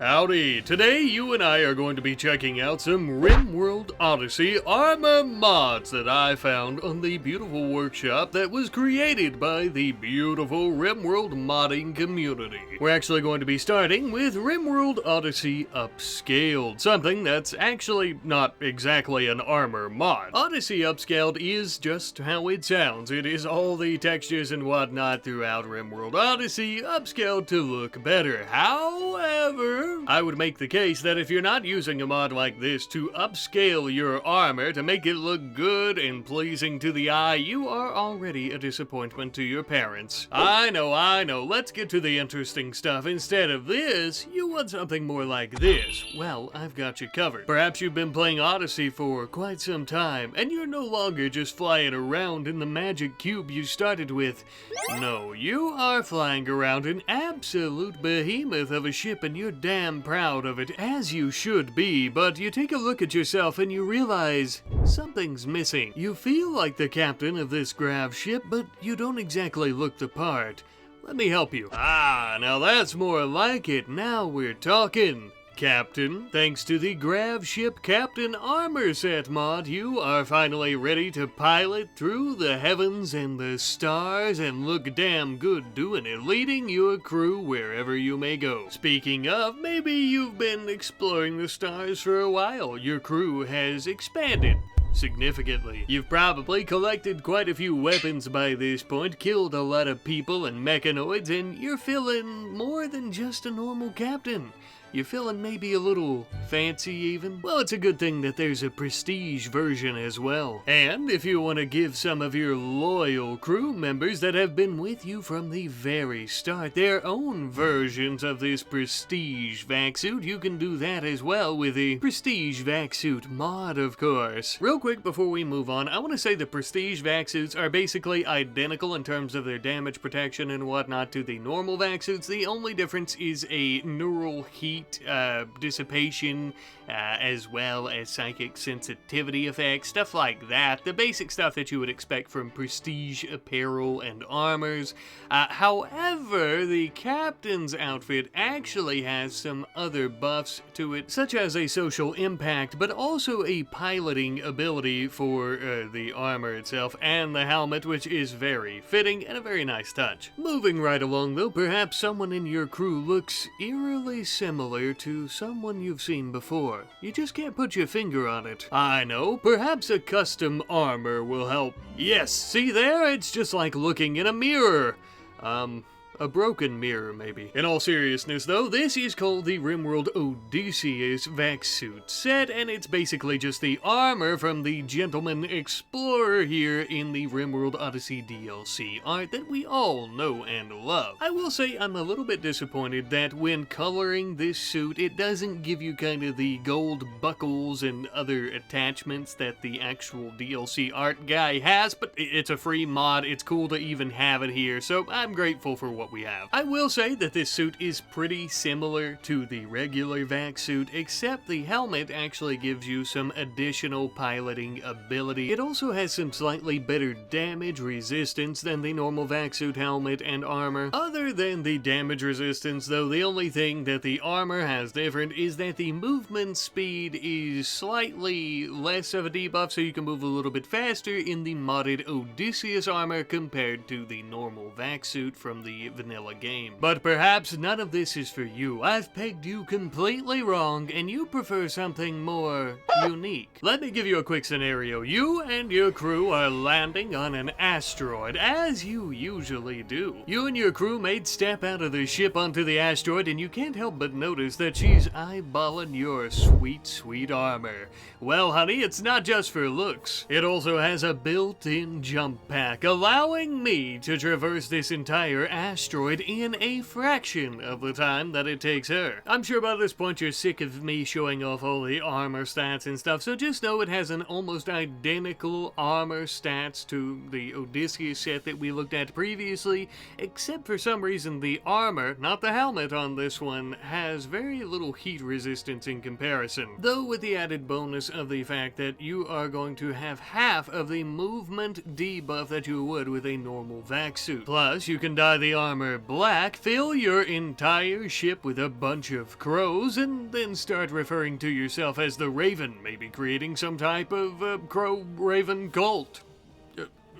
Howdy! Today you and I are going to be checking out some RimWorld Odyssey armor mods that I found on the beautiful workshop that was created by the beautiful RimWorld modding community. We're actually going to be starting with RimWorld Odyssey Upscaled, something that's actually not exactly an armor mod. Odyssey Upscaled is just how it sounds. It is all the textures and whatnot throughout RimWorld Odyssey upscaled to look better. However, I would make the case that if you're not using a mod like this to upscale your armor to make it look good and pleasing to the eye, you are already a disappointment to your parents. I know, let's get to the interesting stuff. Instead of this, you want something more like this. Well, I've got you covered. Perhaps you've been playing Odyssey for quite some time, and you're no longer just flying around in the magic cube you started with. No, you are flying around an absolute behemoth of a ship, and you're damn proud of it, as you should be, but you take a look at yourself and you realize something's missing. You feel like the captain of this grav ship, but you don't exactly look the part. Let me help you. Now that's more like it. Now we're talking. Captain, thanks to the Grav Ship Captain Armor Set mod, you are finally ready to pilot through the heavens and the stars and look damn good doing it, leading your crew wherever you may go. Speaking of, maybe you've been exploring the stars for a while. Your crew has expanded significantly. You've probably collected quite a few weapons by this point, killed a lot of people and mechanoids, and you're feeling more than just a normal captain. You're feeling maybe a little fancy even? Well, it's a good thing that there's a prestige version as well. And if you want to give some of your loyal crew members that have been with you from the very start their own versions of this prestige vac-suit, you can do that as well with the prestige vac-suit mod, of course. Real quick before we move on, I want to say the prestige vac-suits are basically identical in terms of their damage protection and whatnot to the normal vac-suits. The only difference is a neural heat dissipation, as well as psychic sensitivity effects, stuff like that. The basic stuff that you would expect from prestige apparel and armors. However, the captain's outfit actually has some other buffs to it, such as a social impact, but also a piloting ability for the armor itself and the helmet, which is very fitting and a very nice touch. Moving right along though, perhaps someone in your crew looks eerily similar to someone you've seen before. You just can't put your finger on it. I know, perhaps a custom armor will help. Yes, see there? It's just like looking in a mirror. A broken mirror, maybe. In all seriousness, though, this is called the RimWorld Odyssey vac-suit set, and it's basically just the armor from the Gentleman Explorer here in the RimWorld Odyssey DLC art that we all know and love. I will say I'm a little bit disappointed that when coloring this suit, it doesn't give you kind of the gold buckles and other attachments that the actual DLC art guy has, but it's a free mod. It's cool to even have it here, so I'm grateful for what we have. I will say that this suit is pretty similar to the regular vac suit, except the helmet actually gives you some additional piloting ability. It also has some slightly better damage resistance than the normal vac suit helmet and armor. Other than the damage resistance though, the only thing that the armor has different is that the movement speed is slightly less of a debuff, so you can move a little bit faster in the modded Odysseus armor compared to the normal vac suit from the vanilla game. But perhaps none of this is for you. I've pegged you completely wrong, and you prefer something more unique. Let me give you a quick scenario. You and your crew are landing on an asteroid, as you usually do. You and your crewmate step out of the ship onto the asteroid, and you can't help but notice that she's eyeballing your sweet, sweet armor. Well, honey, it's not just for looks. It also has a built-in jump pack, allowing me to traverse this entire asteroid in a fraction of the time that it takes her. I'm sure by this point you're sick of me showing off all the armor stats and stuff, so just know it has an almost identical armor stats to the Odysseus set that we looked at previously, except for some reason the armor, not the helmet on this one, has very little heat resistance in comparison, though with the added bonus of the fact that you are going to have half of the movement debuff that you would with a normal vac suit. Plus, you can dye the armor armor black, fill your entire ship with a bunch of crows, and then start referring to yourself as the Raven, maybe creating some type of crow-raven cult.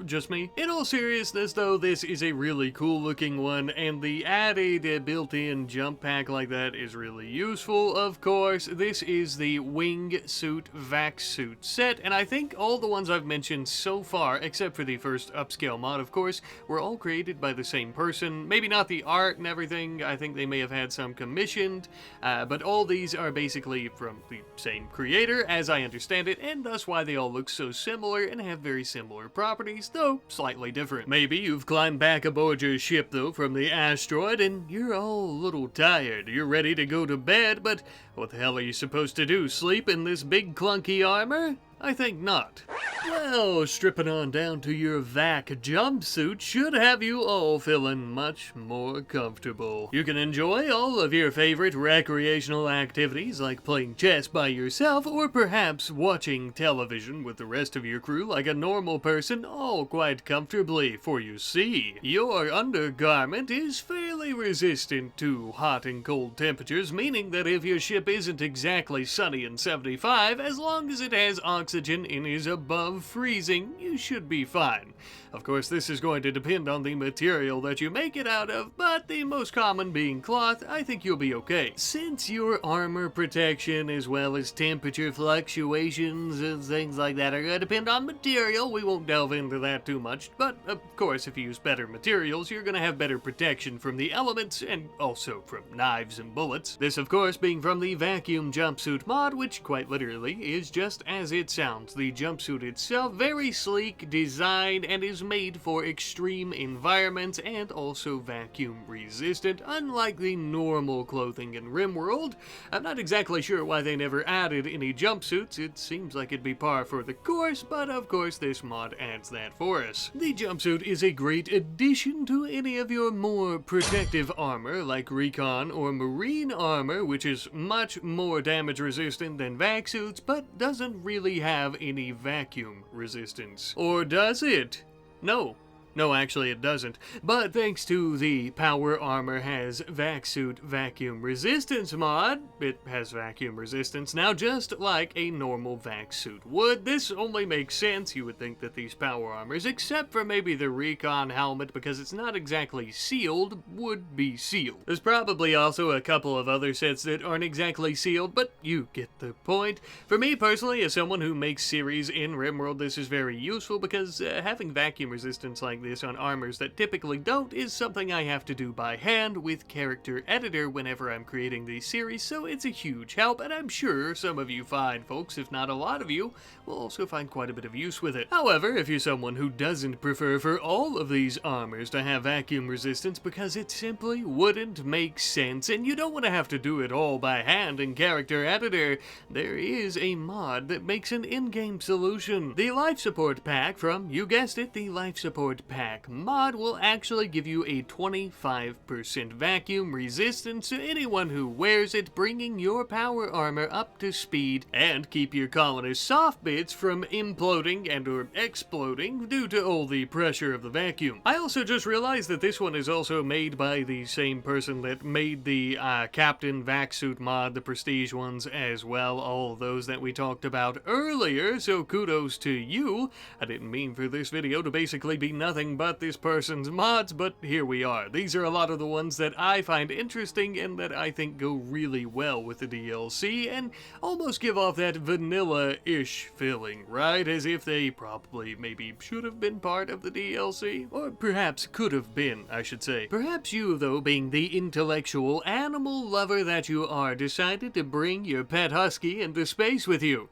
Just me? In all seriousness though, this is a really cool looking one, and the added built-in jump pack like that is really useful. Of course, this is the wingsuit vacuit set, and I think all the ones I've mentioned so far, except for the first upscale mod of course, were all created by the same person. Maybe not the art and everything, I think they may have had some commissioned, but all these are basically from the same creator as I understand it, and thus why they all look so similar and have very similar properties, though slightly different. Maybe you've climbed back aboard your ship though from the asteroid and you're all a little tired. You're ready to go to bed, but what the hell are you supposed to do? Sleep in this big clunky armor? I think not. Well, stripping on down to your vac jumpsuit should have you all feeling much more comfortable. You can enjoy all of your favorite recreational activities like playing chess by yourself or perhaps watching television with the rest of your crew like a normal person, all quite comfortably, for you see, your undergarment is fairly resistant to hot and cold temperatures, meaning that if your ship isn't exactly sunny and 75, as long as it has oxygen and is above freezing, you should be fine. Of course, this is going to depend on the material that you make it out of, but the most common being cloth, I think you'll be okay. Since your armor protection as well as temperature fluctuations and things like that are going to depend on material, we won't delve into that too much, but of course if you use better materials, you're going to have better protection from the elements and also from knives and bullets. This of course being from the vacuum jumpsuit mod, which quite literally is just as it sounds. The jumpsuit itself, very sleek design, and is made for extreme environments and also vacuum resistant, unlike the normal clothing in RimWorld. I'm not exactly sure why they never added any jumpsuits. It seems like it'd be par for the course, but of course this mod adds that for us. The jumpsuit is a great addition to any of your more protective armor like recon or marine armor, which is much more damage resistant than vac suits, but doesn't really have any vacuum resistance. Or does it? No, actually it doesn't. But thanks to the Power Armor has vacuit vacuum resistance mod, it has vacuum resistance now just like a normal vac suit would. This only makes sense. You would think that these Power Armors, except for maybe the recon helmet because it's not exactly sealed, would be sealed. There's probably also a couple of other sets that aren't exactly sealed, but you get the point. For me personally, as someone who makes series in RimWorld, this is very useful because having vacuum resistance like this on armors that typically don't is something I have to do by hand with character editor whenever I'm creating these series, so it's a huge help, and I'm sure some of you fine folks, if not a lot of you, will also find quite a bit of use with it. However, if you're someone who doesn't prefer for all of these armors to have vacuum resistance because it simply wouldn't make sense, and you don't want to have to do it all by hand in character editor, there is a mod that makes an in-game solution. The life support pack from, you guessed it, the life support pack mod will actually give you a 25% vacuum resistance to anyone who wears it, bringing your power armor up to speed and keep your colonists' soft bits from imploding and or exploding due to all the pressure of the vacuum. I also just realized that this one is also made by the same person that made the Captain Vac-Suit mod, the prestige ones as well, all those that we talked about earlier, so kudos to you. I didn't mean for this video to basically be nothing but this person's mods, but here we are. These are a lot of the ones that I find interesting and that I think go really well with the DLC and almost give off that vanilla-ish feeling, right? As if they probably maybe should have been part of the DLC, or perhaps could have been, I should say. Perhaps you, though, being the intellectual animal lover that you are, decided to bring your pet husky into space with you.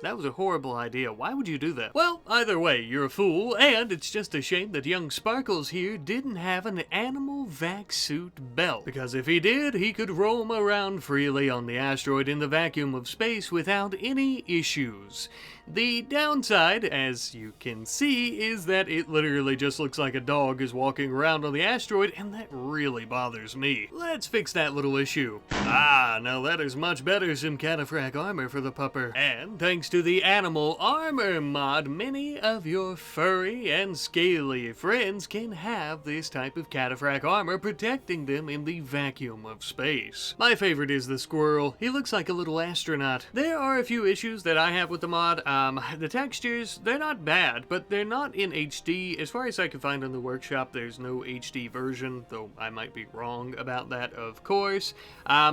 That was a horrible idea. Why would you do that? Well, either way, you're a fool, and it's just a shame that young Sparkles here didn't have an animal vac suit belt. Because if he did, he could roam around freely on the asteroid in the vacuum of space without any issues. The downside, as you can see, is that it literally just looks like a dog is walking around on the asteroid, and that really bothers me. Let's fix that little issue. Now that is much better some cataphractic armor for the pupper. And thanks thanks to the animal armor mod, many of your furry and scaly friends can have this type of cataphract armor protecting them in the vacuum of space. My favorite is the squirrel. He looks like a little astronaut. There are a few issues that I have with the mod. The textures, they're not bad, but they're not in HD. As far as I can find on the workshop, there's no HD version, though I might be wrong about that, of course.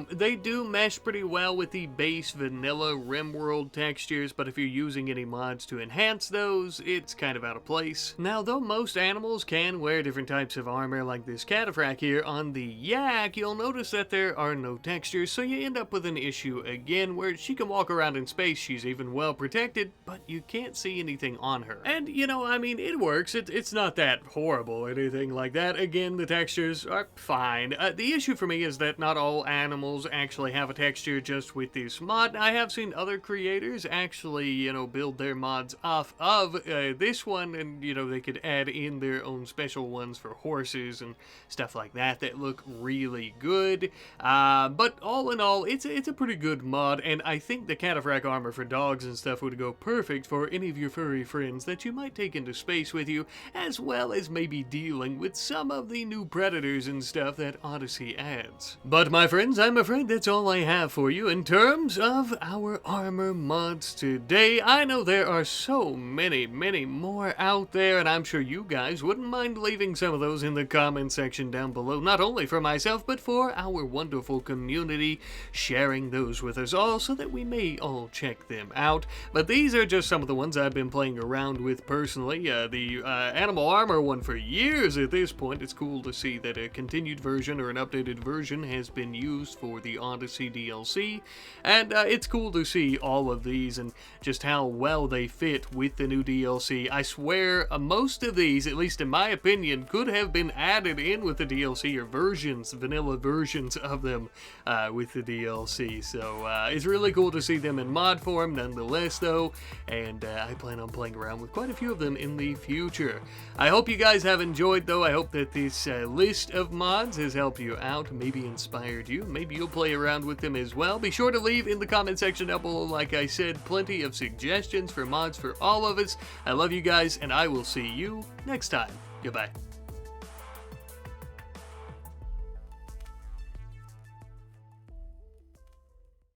They do mesh pretty well with the base vanilla RimWorld textures, but if you're using any mods to enhance those, it's kind of out of place. Now, though most animals can wear different types of armor like this cataphract here, on the yak, you'll notice that there are no textures, so you end up with an issue again where she can walk around in space, she's even well protected, but you can't see anything on her. And, you know, I mean, it works. It's not that horrible or anything like that. Again, the textures are fine. The issue for me is that not all animals actually have a texture just with this mod. I have seen other creators actually, you know, build their mods off of this one, and, you know, they could add in their own special ones for horses and stuff like that that look really good. But all in all, it's a pretty good mod, and I think the cataphract armor for dogs and stuff would go perfect for any of your furry friends that you might take into space with you, as well as maybe dealing with some of the new predators and stuff that Odyssey adds. But my friends, I'm afraid that's all I have for you in terms of our armor mods today. I know there are so many more out there, and I'm sure you guys wouldn't mind leaving some of those in the comment section down below, not only for myself, but for our wonderful community, sharing those with us all so that we may all check them out. But these are just some of the ones I've been playing around with personally. The animal armor one for years at this point. It's cool to see that a continued version or an updated version has been used for the Odyssey DLC, and it's cool to see all of these and just how well they fit with the new DLC. I swear most of these, at least in my opinion, could have been added in with the DLC, or versions, vanilla versions of them with the DLC. So it's really cool to see them in mod form nonetheless though, and I plan on playing around with quite a few of them in the future. I hope you guys have enjoyed though. I hope that this list of mods has helped you out, maybe inspired you, maybe you'll play around with them as well. Be sure to leave in the comment section down below, like I said, plenty of suggestions for mods for all of us. I love you guys, and I will see you next time. Goodbye.